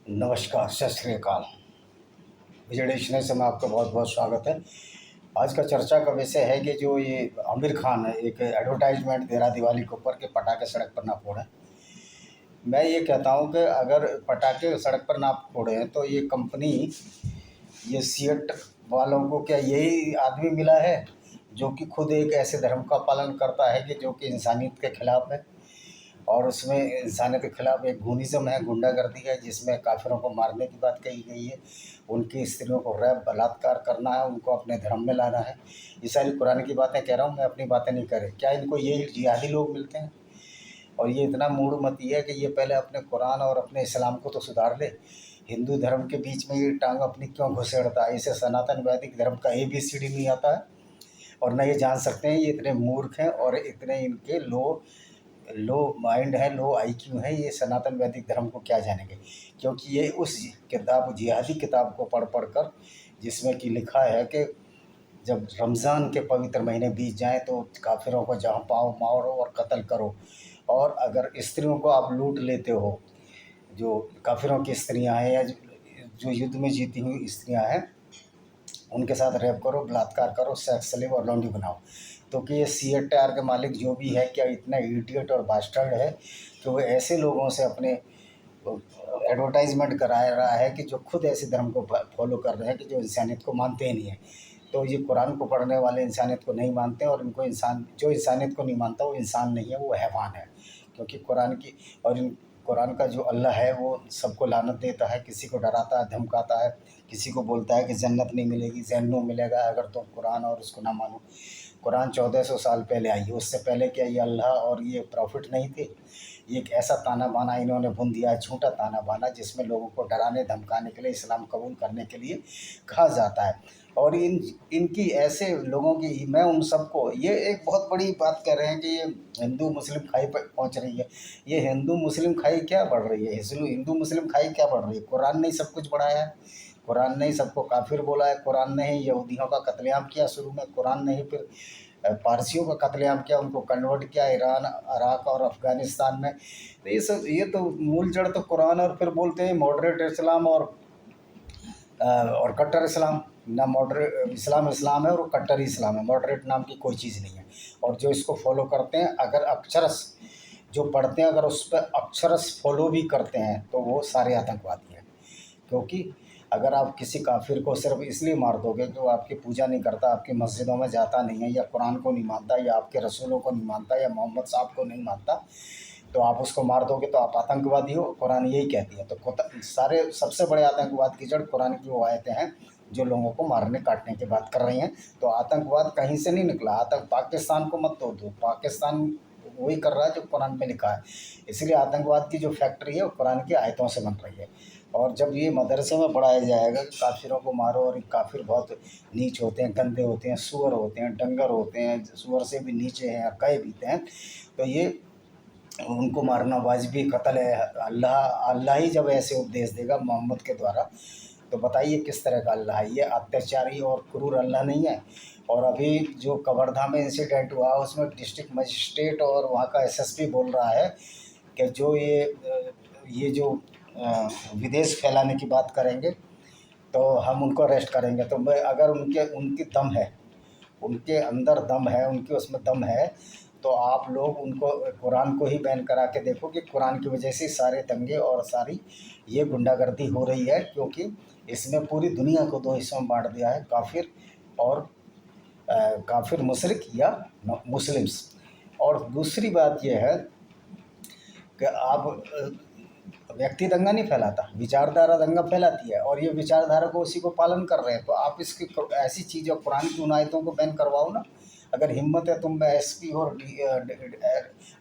नमस्कार, सत श्री अकाल। विजय डेस्टिनेशन में आपका बहुत बहुत स्वागत है। आज का चर्चा का विषय है कि जो ये आमिर खान है, एक एडवर्टाइजमेंट दे रहा दिवाली के ऊपर के पटाखे सड़क पर ना फोड़ें। मैं ये कहता हूँ कि अगर पटाखे सड़क पर ना फोड़ें तो ये कंपनी, ये सिएट वालों को क्या यही आदमी मिला है जो कि खुद एक ऐसे धर्म का पालन करता है कि जो कि इंसानियत के खिलाफ है, और उसमें इंसानियत के खिलाफ एक घूनिज़्म है, गुंडागर्दी है, जिसमें काफिरों को मारने की बात कही गई है, उनकी स्त्रियों को रैप बलात्कार करना है, उनको अपने धर्म में लाना है। ये सारी कुरान की बातें कह रहा हूँ मैं, अपनी बातें नहीं कर रही। क्या इनको ये जिहादी लोग मिलते हैं? और ये इतना मूढ़मती है कि ये पहले अपने कुरान और अपने इस्लाम को तो सुधार ले। हिंदू धर्म के बीच में ये टांग अपनी क्यों घुसेड़ता है? इसे सनातन वैदिक धर्म का ABCD नहीं आता है और न ये जान सकते हैं। ये इतने मूर्ख हैं और इतने इनके लो माइंड है, लो IQ है, ये सनातन वैदिक धर्म को क्या जानेंगे? क्योंकि ये उस किताब, जिहादी किताब को पढ़ कर, जिसमें कि लिखा है कि जब रमज़ान के पवित्र महीने बीत जाएं तो काफिरों को जहाँ पाओ मारो और कत्ल करो, और अगर स्त्रियों को आप लूट लेते हो, जो काफिरों की स्त्रियां हैं या जो युद्ध में जीती हुई स्त्रियां हैं, उनके साथ रेप करो, बलात्कार करो, सेक्स स्लेव और लौंडी बनाओ। तो कि ये CATR के मालिक जो भी है, क्या इतना इडियट और बास्टर्ड है कि वो ऐसे लोगों से अपने एडवर्टाइजमेंट करा रहा है कि जो खुद ऐसे धर्म को फॉलो कर रहे हैं कि जो इंसानियत को मानते ही नहीं है। तो ये कुरान को पढ़ने वाले इंसानियत को नहीं मानते, और इनको जो इंसानियत को नहीं मानता वो इंसान नहीं है, वो हैवान है। क्योंकि कुरान की और इन कुरान का जो अल्लाह है वो सबको लानत देता है, किसी को डराता है, धमकाता है, किसी को बोलता है कि जन्नत नहीं मिलेगी, जहन्नुम मिलेगा अगर तुम कुरान और उसको ना मानो। कुरान 1400 साल पहले आई है, उससे पहले क्या ये अल्लाह और ये प्रॉफिट नहीं थे? ये एक ऐसा ताना बाना इन्होंने बुन दिया है, झूठा ताना बाना, जिसमें लोगों को डराने धमकाने के लिए, इस्लाम कबूल करने के लिए कहा जाता है। और इनकी ऐसे लोगों की, मैं उन सबको, ये एक बहुत बड़ी बात कह रहे हैं कि ये हिंदू मुस्लिम खाई पर पहुँच रही है। ये हिंदू मुस्लिम खाई क्या बढ़ रही है? हिंदू मुस्लिम खाई क्या बढ़ रही है? कुरान ने ही सब कुछ बढ़ाया है। कुरान ने ही सबको काफिर बोला है। कुरान ने ही यहूदियों का कत्लेआम किया शुरू में। कुरान ने ही फिर पारसियों का कत्लेआम किया, उनको कन्वर्ट किया ईरान, इराक और अफ़गानिस्तान में। तो ये तो मूल जड़ तो कुरान, और फिर बोलते हैं मॉडरेट इस्लाम और कट्टर इस्लाम। ना मॉडरेट इस्लाम इस्लाम है और कट्टर इस्लाम है, मॉडरेट नाम की कोई चीज़ नहीं है। और जो इसको फॉलो करते हैं, अगर अक्षरश जो पढ़ते हैं, अगर उस पर अक्षरश फॉलो भी करते हैं तो वो सारे आतंकवादी हैं। क्योंकि अगर आप किसी काफिर को सिर्फ इसलिए मार दोगे कि वो आपकी पूजा नहीं करता, आपकी मस्जिदों में जाता नहीं है, या कुरान को नहीं मानता, या आपके रसूलों को नहीं मानता, या मोहम्मद साहब को नहीं मानता, तो आप उसको मार दोगे तो आप आतंकवादी हो। कुरान यही कहती है। तो सारे सबसे बड़े आतंकवाद की जड़ कुरान की वो आयतें हैं जो लोगों को मारने काटने की बात कर रही हैं। तो आतंकवाद कहीं से नहीं निकला। पाकिस्तान को मत तोड़ दो, पाकिस्तान वही कर रहा है जो कुरान में लिखा है। इसलिए आतंकवाद की जो फैक्ट्री है वो कुरान की आयतों से बन रही है। और जब ये मदरसे में पढ़ाया जाएगा कि काफिरों को मारो, और काफिर बहुत नीच होते हैं, गंदे होते हैं, सुअर होते हैं, डंगर होते हैं, सुअर से भी नीचे हैं, कई बीते हैं, तो ये उनको मारना वाजिबी कत्ल है। अल्लाह अल्लाह ही जब ऐसे उपदेश देगा मोहम्मद के द्वारा, तो बताइए किस तरह का अल्लाह है? ये अत्याचारी और क्रूर अल्लाह नहीं है। और अभी जो कवर्धा में इंसिडेंट हुआ, उसमें डिस्ट्रिक्ट मजिस्ट्रेट और वहाँ का SSP बोल रहा है कि जो ये जो विदेश फैलाने की बात करेंगे तो हम उनको अरेस्ट करेंगे। तो मैं, अगर उनकी दम है, उनके अंदर दम है, उनके उसमें दम है, तो आप लोग उनको कुरान को ही बैन करा के देखो कि कुरान की वजह से सारे दंगे और सारी ये गुंडागर्दी हो रही है। क्योंकि इसमें पूरी दुनिया को दो हिस्सों में बांट दिया है, काफिर मुशरिक या मुस्लिम्स। और दूसरी बात यह है कि आप व्यक्ति दंगा नहीं फैलाता, विचारधारा दंगा फैलाती है, और ये विचारधारा को उसी को पालन कर रहे हैं। तो आप इसकी ऐसी चीज़, कुरान की उन आयतों को बैन करवाओ ना। अगर हिम्मत है, तुम, मैं SP और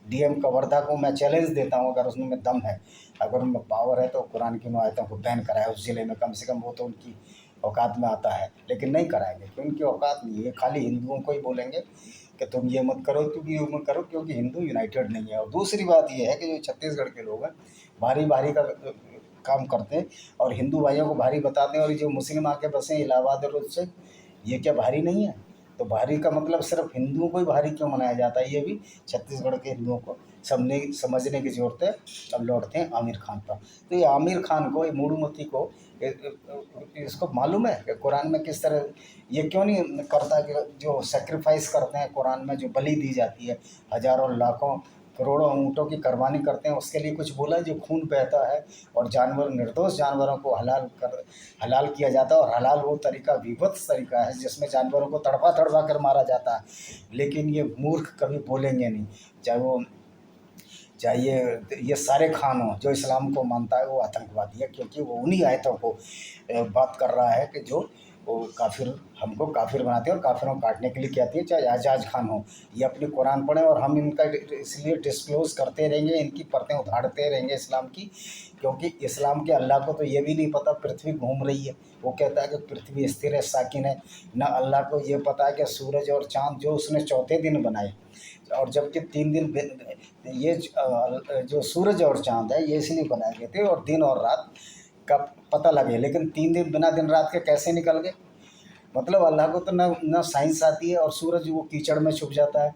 DM कवर्धा को मैं चैलेंज देता हूँ, अगर उसमें दम है, अगर उनमें पावर है, तो कुरान की उन आयतों को बैन कराए उस ज़िले में। कम से कम वो तो उनकी औकात में आता है, लेकिन नहीं कराएंगे क्योंकि उनकी औकात नहीं है। खाली हिंदुओं को ही बोलेंगे कि तुम ये मत करो, क्योंकि ये मत करो, क्योंकि हिंदू यूनाइटेड नहीं है। और दूसरी बात ये है कि जो छत्तीसगढ़ के लोग हैं, भारी भारी का काम करते हैं और हिंदू भाइयों को भारी बताते हैं, और जो मुस्लिम आके बसे इलाहाबाद और उससे, ये क्या भारी नहीं है? तो भारी का मतलब सिर्फ हिंदुओं को ही भारी क्यों मनाया जाता है, ये भी छत्तीसगढ़ के हिंदुओं को समझने की ज़रूरत है। अब लौटते हैं आमिर खान पर। तो ये आमिर खान को, ये मूडूमती को, इसको मालूम है कि कुरान में किस तरह ये क्यों नहीं करता कि जो सेक्रीफाइस करते हैं कुरान में, जो बलि दी जाती है, हज़ारों लाखों करोड़ों ऊँटों की कुर्बानी करते हैं, उसके लिए कुछ बोला है? जो खून बहता है और जानवर, निर्दोष जानवरों को हलाल किया जाता है, और हलाल वो तरीका विभत्स तरीका है जिसमें जानवरों को तड़पा तड़पा कर मारा जाता है। लेकिन ये मूर्ख कभी बोलेंगे नहीं, चाहे ये सारे खान हों, जो इस्लाम को मानता है वो आतंकवादी है, क्योंकि वो उन्हीं आयतों को बात कर रहा है कि जो वो काफिर, हमको काफिर बनाते हैं और काफिरों को काटने के लिए कहती है। चाहे आजाज खान हो, ये अपनी कुरान पढ़ें, और हम इनका इसलिए डिस्क्लोज़ करते रहेंगे, इनकी परतें उधारते रहेंगे इस्लाम की, क्योंकि इस्लाम के अल्लाह को तो ये भी नहीं पता पृथ्वी घूम रही है। वो कहता है कि पृथ्वी स्थिर है, साकिन है। ना अल्लाह को ये पता है कि सूरज और चाँद जो उसने चौथे दिन बनाए, और जबकि 3 दिन ये जो सूरज और चाँद है ये इसलिए बनाए गए थे, और दिन और रात का पता लगे, लेकिन 3 दिन बिना दिन रात के कैसे निकल गए? मतलब अल्लाह को तो ना साइंस आती है। और सूरज वो कीचड़ में छुप जाता है,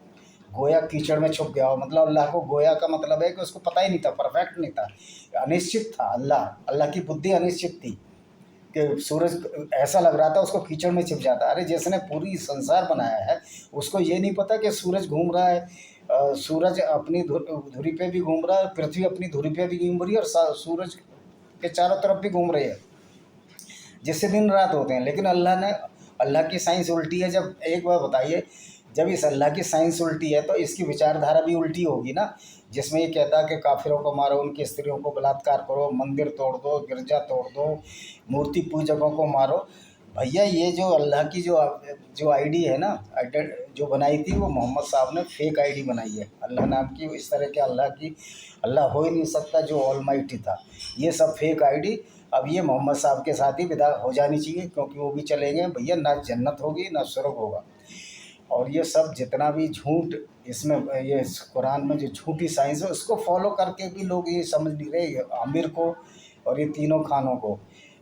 गोया कीचड़ में छुप गया हो, मतलब अल्लाह को गोया का मतलब है कि उसको पता ही नहीं था, परफेक्ट नहीं था, अनिश्चित था। अल्लाह की बुद्धि अनिश्चित थी कि सूरज ऐसा लग रहा था उसको कीचड़ में छिप जाता है। अरे जिसने पूरी संसार बनाया है उसको ये नहीं पता कि सूरज घूम रहा है, सूरज अपनी धुरी पे भी घूम रहा है, पृथ्वी अपनी धुरी पे भी घूम रही है, और सूरज के चारों तरफ भी घूम रही है, जिससे दिन रात होते हैं। लेकिन अल्लाह की साइंस उल्टी है। जब एक बार बताइए, जब इस अल्लाह की साइंस उल्टी है तो इसकी विचारधारा भी उल्टी होगी ना, जिसमें ये कहता है कि काफिरों को मारो, उनकी स्त्रियों को बलात्कार करो, मंदिर तोड़ दो, गिरजा तोड़ दो, मूर्ति पूजकों को मारो। भैया ये जो अल्लाह की जो आईडी है ना, जो बनाई थी, वो मोहम्मद साहब ने फेक आईडी बनाई है अल्लाह नाम की। इस तरह के अल्लाह हो ही नहीं सकता जो ऑलमाइटी था। ये सब फेक आईडी अब ये मोहम्मद साहब के साथ ही विदा हो जानी चाहिए, क्योंकि वो भी चले गए भैया, ना जन्नत होगी ना स्वर्ग होगा। और ये सब जितना भी झूठ इसमें, ये कुरान में जो झूठी साइंस है उसको फॉलो करके भी लोग ये समझ नहीं रहे। आमिर को और ये तीनों खानों को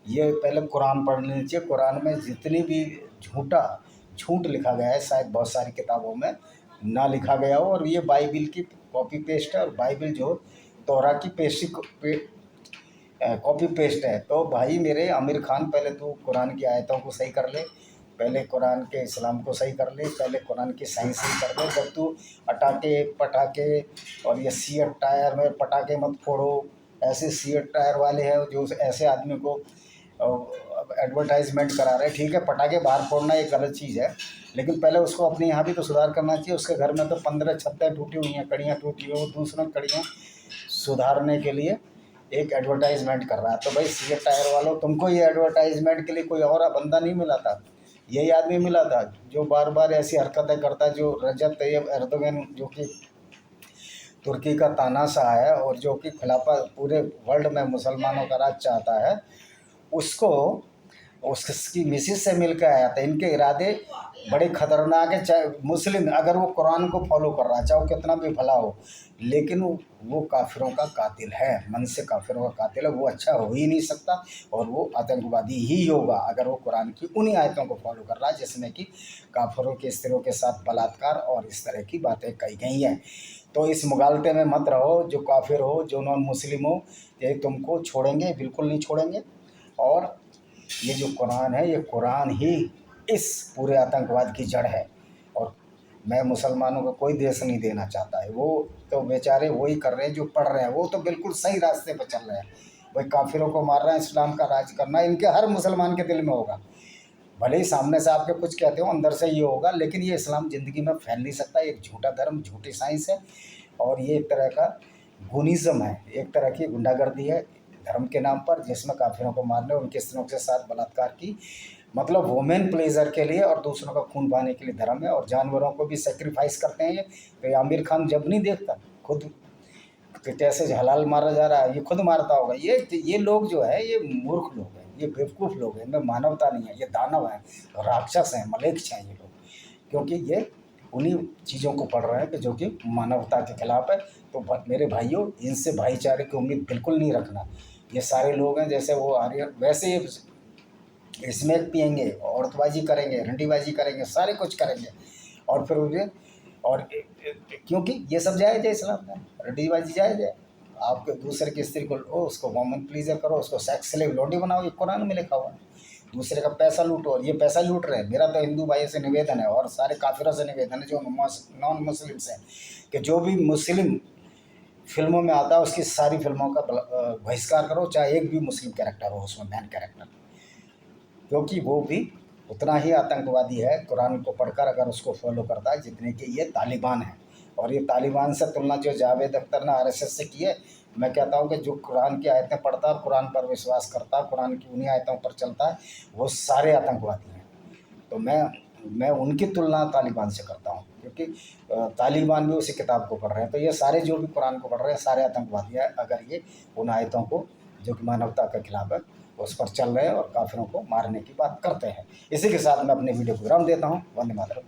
ये पहले कुरान पढ़ लेनी चाहिए। कुरान में जितनी भी झूठ लिखा गया है, शायद बहुत सारी किताबों में ना लिखा गया हो, और ये बाइबिल की कॉपी पेस्ट है। और बाइबिल जो तौरा की कॉपी पेस्ट है। तो भाई मेरे आमिर खान, पहले तू कुरान की आयतों को सही कर ले, पहले कुरान के इस्लाम को सही कर ले, पहले कुरान की साइंस सही कर ले। जब तू अटाके पटाके और ये सीएट टायर में पटाखे मत फोड़ो। ऐसे सीएट टायर वाले हैं जो ऐसे आदमी को एडवर्टाइजमेंट करा रहे हैं। ठीक है, पटाखे बाहर फोड़ना एक गलत चीज़ है, लेकिन पहले उसको अपने यहाँ भी तो सुधार करना चाहिए। उसके घर में तो 15 छत्तें टूटी हुई हैं, कड़ियाँ टूटी हुई हैं, वो दूसरों कड़ियाँ सुधारने के लिए एक एडवर्टाइजमेंट कर रहा है। तो भाई सीएट टायर वालों, तुमको ये एडवर्टाइजमेंट के लिए कोई और बंदा नहीं मिला था, यही आदमी मिला था जो बार बार ऐसी हरकतें करता है। जो रजब तैयब एर्दोगन, जो कि तुर्की का तानाशाह है और जो कि खिलाफा पूरे वर्ल्ड में मुसलमानों का राज चाहता है, उसको उसकी मिसिस से मिल कर आया था। इनके इरादे बड़े ख़तरनाक है। चाहे मुस्लिम, अगर वो कुरान को फॉलो कर रहा है, चाहे वो कितना भी भला हो, लेकिन वो काफिरों का कातिल है, मन से काफिरों का कातिल है। वो अच्छा हो ही नहीं सकता, और वो आतंकवादी ही होगा अगर वो कुरान की उन्हीं आयतों को फॉलो कर रहा है जिसमें कि काफिरों के स्त्रियों के साथ बलात्कार और इस तरह की बातें कही गई हैं। तो इस मुगालते में मत रहो। जो काफिर हो, जो नॉन मुस्लिम हो, ये तुमको छोड़ेंगे, बिल्कुल नहीं छोड़ेंगे। और ये जो कुरान है, ये कुरान ही इस पूरे आतंकवाद की जड़ है। और मैं मुसलमानों को कोई देश नहीं देना चाहता है। वो तो बेचारे वही कर रहे हैं जो पढ़ रहे हैं, वो तो बिल्कुल सही रास्ते पर चल रहे हैं। वही काफिरों को मार रहे हैं, इस्लाम का राज करना इनके हर मुसलमान के दिल में होगा। भले ही सामने से आपके कुछ कहते हो, अंदर से ये होगा, लेकिन ये इस्लाम ज़िंदगी में फैल नहीं सकता। एक झूठा धर्म, झूठी साइंस है, और ये एक तरह का गुनिज़म है, एक तरह की गुंडागर्दी है धर्म के नाम पर, जिसमें काफिरों को मारने, उनके स्त्रियों के साथ बलात्कार की, मतलब वोमेन प्लेजर के लिए और दूसरों का खून बहाने के लिए धर्म है। और जानवरों को भी सेक्रीफाइस करते हैं ये। तो आमिर खान जब नहीं देखता खुद कि कैसे हलाल मारा जा रहा है, ये खुद मारता होगा। ये लोग जो है, ये मूर्ख लोग हैं, ये बेवकूफ़ लोग हैं, इनमें मानवता नहीं है, ये दानव हैं, राक्षस हैं, मलेच्छ हैं ये लोग, क्योंकि ये उन्हीं चीज़ों को पढ़ रहे हैं कि जो कि मानवता के खिलाफ है। तो मेरे भाइयों, इनसे भाईचारे की उम्मीद बिल्कुल नहीं रखना। ये सारे लोग हैं जैसे वो आर्य, वैसे ये स्मैक पियेंगे, औरतबाजी करेंगे, रंडीबाजी करेंगे, सारे कुछ करेंगे। और फिर उन्हें और क्योंकि ये सब जायज़ है इस्लाम में, रंडीबाजी जायज़ है। आप दूसरे की स्त्री को लो, उसको वोमन प्लीजर करो, उसको सेक्स स्लेव लोडी बनाओ, ये कुरान में लिखा हुआ है। दूसरे का पैसा लूटो, और ये पैसा लूट रहे हैं। मेरा तो हिंदू भाइयों से निवेदन है और सारे काफिरों से निवेदन है जो नॉन मुस्लिम्स हैं, कि जो भी मुस्लिम फिल्मों में आता है उसकी सारी फिल्मों का बहिष्कार करो, चाहे एक भी मुस्लिम कैरेक्टर हो उसमें, मैन कैरेक्टर, क्योंकि वो भी उतना ही आतंकवादी है कुरान को पढ़कर अगर उसको फॉलो करता है जितने कि ये तालिबान है। और ये तालिबान से तुलना जो जावेद अख्तर ने आरएसएस से की है, मैं कहता हूँ कि जो कुरान की आयतें पढ़ता है, कुरान पर विश्वास करता है, कुरान की उन्हीं आयतों पर चलता है, वो सारे आतंकवादी हैं। तो मैं उनकी तुलना तालिबान से करता हूँ, क्योंकि तालिबान भी उसी किताब को पढ़ रहे हैं। तो ये सारे जो भी कुरान को पढ़ रहे हैं सारे आतंकवादी हैं, अगर ये उन आयतों को जो कि मानवता के खिलाफ है उस पर चल रहे हैं और काफिरों को मारने की बात करते हैं। इसी के साथ मैं अपने वीडियो को विराम देता हूँ। वंदे मातरम।